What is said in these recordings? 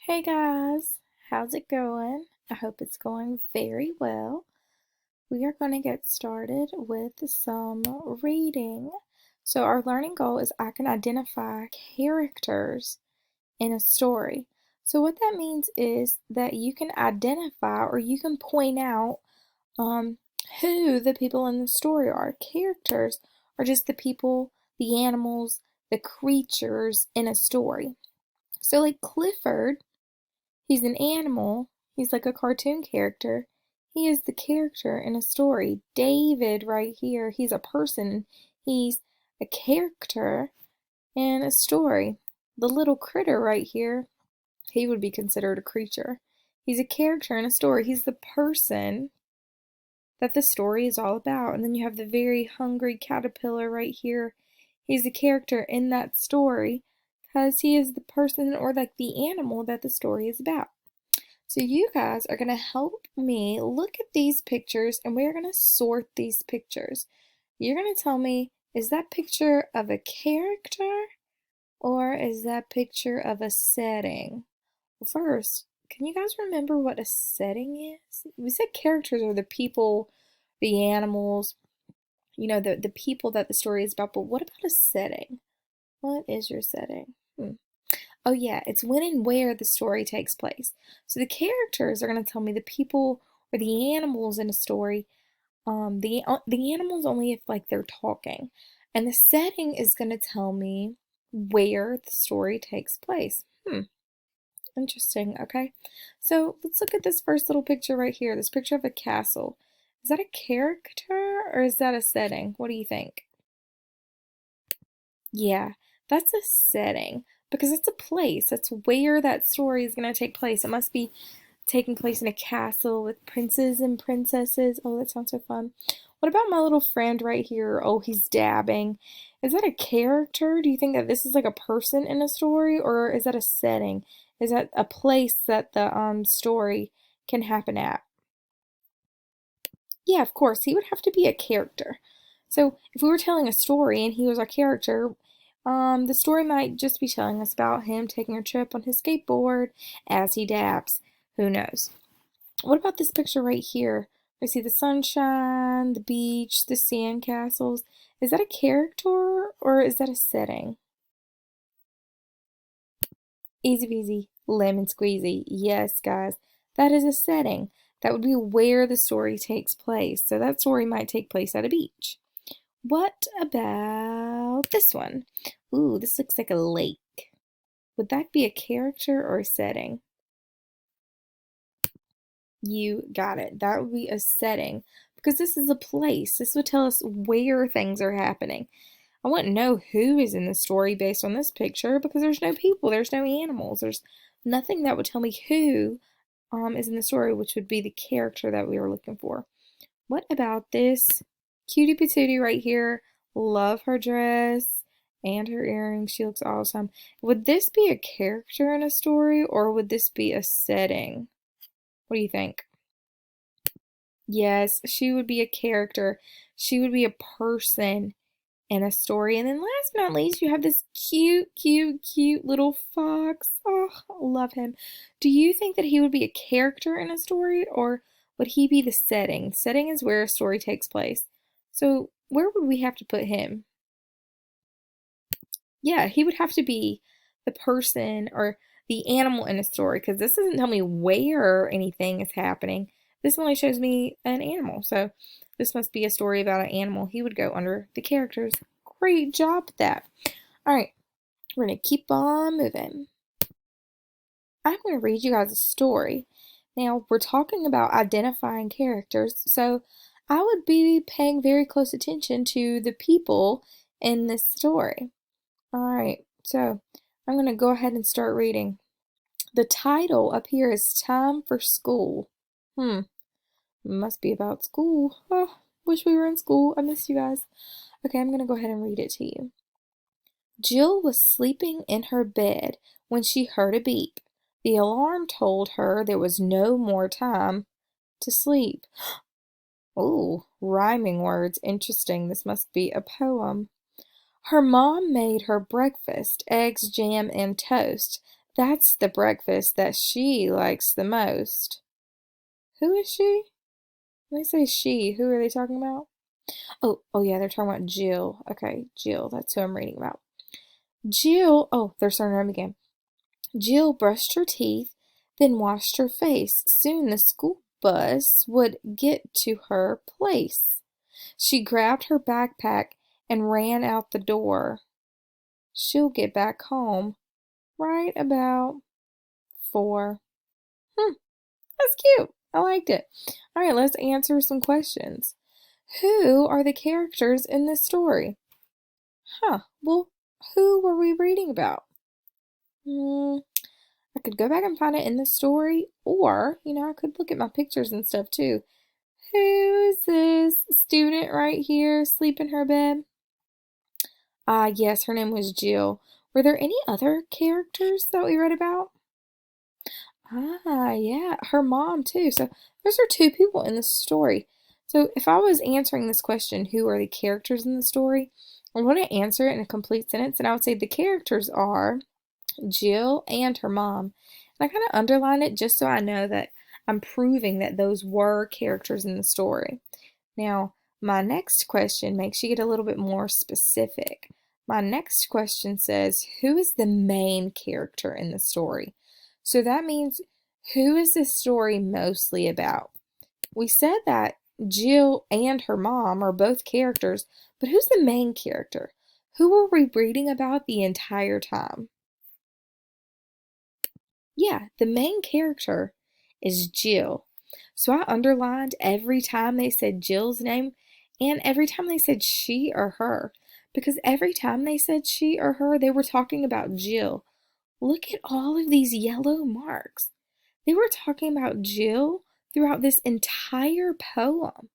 Hey guys, how's it going? I hope it's going very well. We are going to get started with some reading. So, our learning goal is I can identify characters in a story. So, what that means is that you can identify or you can point out um, who the people in the story are. Characters are just the people, the animals, the creatures in a story. So, like Clifford. He's an animal. He's like a cartoon character. He is the character in a story. David, right here, he's a person. He's a character in a story. The little critter right here, he would be considered a creature. He's a character in a story. He's the person that the story is all about. And then you have the very hungry caterpillar right here. He's a character in that story because he is the person or like the animal that the story is about. So you guys are going to help me look at these pictures and we're going to sort these pictures. You're going to tell me, is that picture of a character or is that picture of a setting? Well, first, can you guys remember what a setting is? We said characters are the people, the animals, the people that the story is about, but what about a setting? What is your setting? Oh yeah, it's when and where the story takes place. So the characters are going to tell me the people or the animals in a story. The animals only if like they're talking, and the setting is going to tell me where the story takes place. Interesting. Okay, so let's look at this first little picture right here. This picture of a castle. Is that a character or is that a setting? What do you think? Yeah, that's a setting because it's a place. That's where that story is going to take place. It must be taking place in a castle with princes and princesses. Oh, that sounds so fun. What about my little friend right here? Oh, he's dabbing. Is that a character? Do you think that this is like a person in a story or is that a setting? Is that a place that the story can happen at? Yeah, of course, he would have to be a character. So if we were telling a story and he was our character, the story might just be telling us about him taking a trip on his skateboard as he dabs. Who knows? What about this picture right here? I see the sunshine, the beach, the sand castles. Is that a character or is that a setting? Easy peasy, lemon squeezy. Yes, guys, that is a setting. That would be where the story takes place. So that story might take place at a beach. What about this one? Ooh, this looks like a lake. Would that be a character or a setting? You got it. That would be a setting because this is a place. This would tell us where things are happening. I wouldn't know who is in the story based on this picture because there's no people, there's no animals, there's nothing that would tell me who is in the story, which would be the character that we were looking for. What about this cutie patootie right here? Love her dress and her earrings. She looks awesome. Would this be a character in a story or would this be a setting? What do you think? Yes, she would be a character. She would be a person in a story. And then last but not least, you have this cute, cute, cute little fox. Oh, I love him. Do you think that he would be a character in a story or would he be the setting? Setting is where a story takes place. So where would we have to put him? Yeah, he would have to be the person or the animal in a story because this doesn't tell me where anything is happening. This only shows me an animal. So this must be a story about an animal. He would go under the characters. Great job with that. All right, we're going to keep on moving. I'm going to read you guys a story. Now, we're talking about identifying characters, so I would be paying very close attention to the people in this story. All right, so I'm going to go ahead and start reading. The title up here is Time for School. Must be about school. Oh, wish we were in school. I miss you guys. Okay, I'm going to go ahead and read it to you. Jill was sleeping in her bed when she heard a beep. The alarm told her there was no more time to sleep. Ooh, rhyming words. Interesting. This must be a poem. Her mom made her breakfast, eggs, jam, and toast. That's the breakfast that she likes the most. Who is she? When they say she, who are they talking about? Oh yeah, they're talking about Jill. Okay, Jill, that's who I'm reading about. Jill, oh, they're starting her name again. Jill brushed her teeth, then washed her face. Soon the school bus would get to her place. She grabbed her backpack and ran out the door. She'll get back home right about 4. That's cute. I liked it. All right, let's answer some questions. Who are the characters in this story? Well, who were we reading about? I could go back and find it in the story, or, I could look at my pictures and stuff too. Who is this student right here asleep in her bed? Yes, her name was Jill. Were there any other characters that we read about? Yeah, her mom too. So those are 2 people in the story. So if I was answering this question, who are the characters in the story? I want to answer it in a complete sentence, and I would say the characters are Jill and her mom. And I kind of underline it just so I know that I'm proving that those were characters in the story. Now, my next question makes you get a little bit more specific. My next question says, who is the main character in the story? So that means, who is this story mostly about? We said that Jill and her mom are both characters, but who's the main character? Who were we reading about the entire time? Yeah, the main character is Jill. So I underlined every time they said Jill's name and every time they said she or her, because every time they said she or her, they were talking about Jill. Look at all of these yellow marks. They were talking about Jill throughout this entire poem.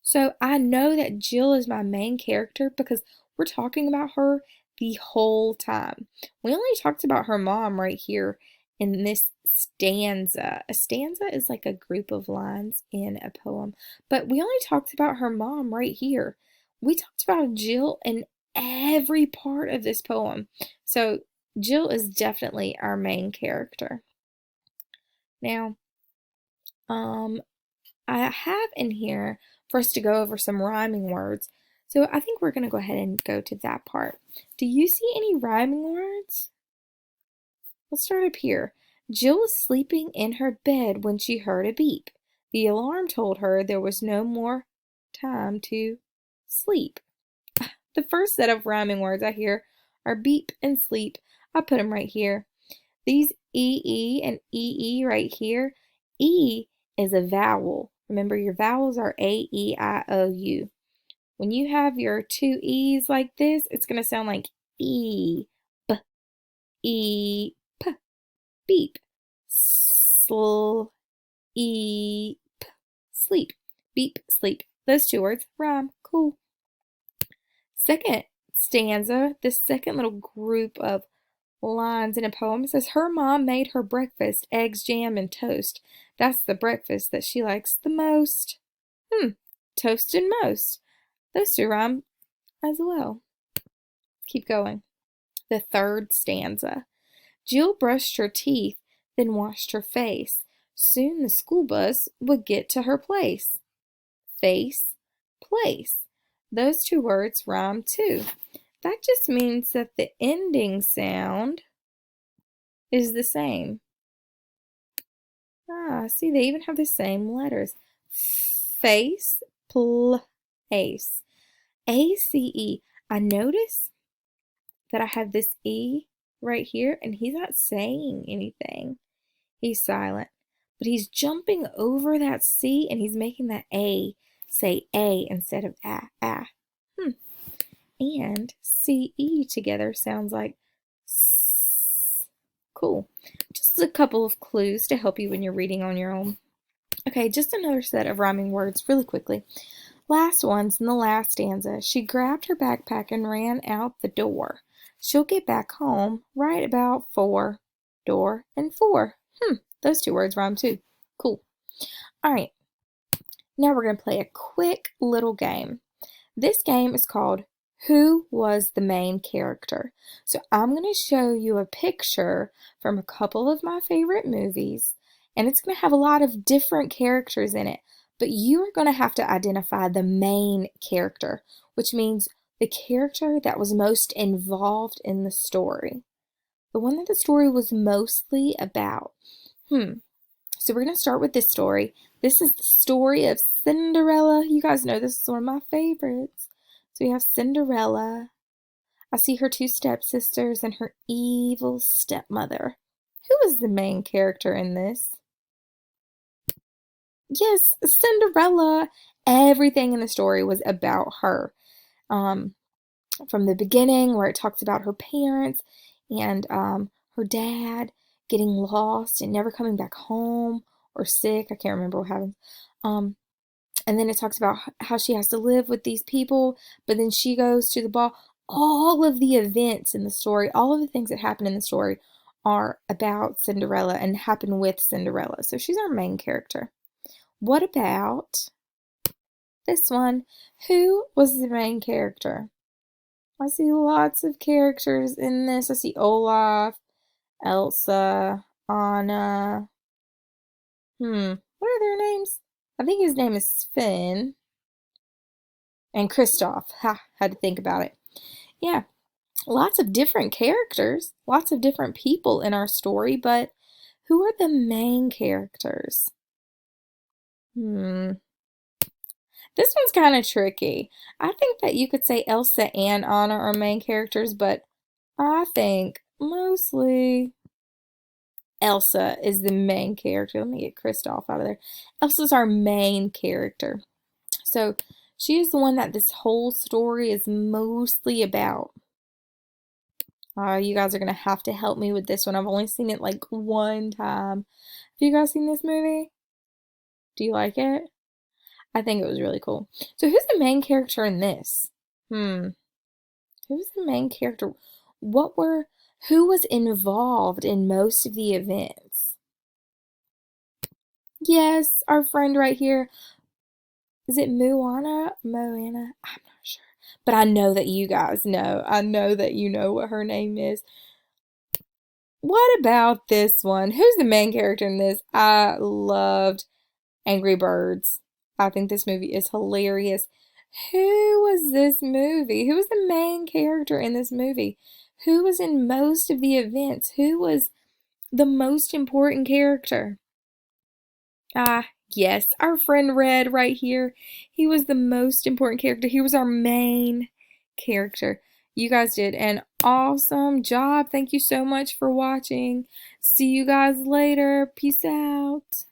So I know that Jill is my main character because we're talking about her the whole time. We only talked about her mom right here in this stanza. A stanza is like a group of lines in a poem, but we only talked about her mom right here. We talked about Jill in every part of this poem. So Jill is definitely our main character. Now, I have in here for us to go over some rhyming words. So I think we're going to go ahead and go to that part. Do you see any rhyming words? Let's start up here. Jill was sleeping in her bed when she heard a beep. The alarm told her there was no more time to sleep. The first set of rhyming words I hear are beep and sleep. I put them right here. These E and EE right here. E is a vowel. Remember, your vowels are A, E, I, O, U. When you have your 2 E's like this, it's going to sound like E, B, E, P, beep, sl, E, P, sleep, beep, sleep. Those 2 words rhyme. Cool. Second stanza, the second little group of lines in a poem says, her mom made her breakfast, eggs, jam, and toast. That's the breakfast that she likes the most. Toast and most. Those 2 rhyme as well. Keep going. The third stanza. Jill brushed her teeth, then washed her face. Soon the school bus would get to her place. Face, place. Those 2 words rhyme too. That just means that the ending sound is the same. See, they even have the same letters. Face, place. A-C-E. I notice that I have this E right here, and he's not saying anything. He's silent. But he's jumping over that C, and he's making that A say A instead of ah. And C-E together sounds like S. Cool. Just a couple of clues to help you when you're reading on your own. Okay, just another set of rhyming words really quickly. Last one's in the last stanza. She grabbed her backpack and ran out the door. She'll get back home right about 4. Door and 4. Those 2 words rhyme too. Cool. All right. Now we're going to play a quick little game. This game is called Who was the main character? So I'm going to show you a picture from a couple of my favorite movies, and it's going to have a lot of different characters in it, but you are going to have to identify the main character, which means the character that was most involved in the story, the one that the story was mostly about. So we're going to start with this story. This is the story of Cinderella. You guys know this is one of my favorites. So we have Cinderella. I see her two stepsisters and her evil stepmother. Who is the main character in this? Yes, Cinderella. Everything in the story was about her. From the beginning, where it talks about her parents and her dad getting lost and never coming back home, or sick. I can't remember what happened. And then it talks about how she has to live with these people, but then she goes to the ball. All of the events in the story, all of the things that happen in the story are about Cinderella and happen with Cinderella. So she's our main character. What about this one? Who was the main character? I see lots of characters in this. I see Olaf, Elsa, Anna. What are their names? I think his name is Sven. And Kristoff. Ha, had to think about it. Yeah, lots of different characters, lots of different people in our story, but who are the main characters? This one's kind of tricky. I think that you could say Elsa and Anna are main characters, but I think mostly Elsa is the main character. Let me get Kristoff out of there. Elsa's our main character. So she is the one that this whole story is mostly about. You guys are going to have to help me with this one. I've only seen it like one time. Have you guys seen this movie? Do you like it? I think it was really cool. So who's the main character in this? Who's the main character? Who was involved in most of the events? Yes, our friend right here. Is it Moana? Moana? I'm not sure. But I know that you guys know. I know that you know what her name is. What about this one? Who's the main character in this? I loved Angry Birds. I think this movie is hilarious. Who was this movie? Who was the main character in this movie? Who was in most of the events? Who was the most important character? Yes, our friend Red right here. He was the most important character. He was our main character. You guys did an awesome job. Thank you so much for watching. See you guys later. Peace out.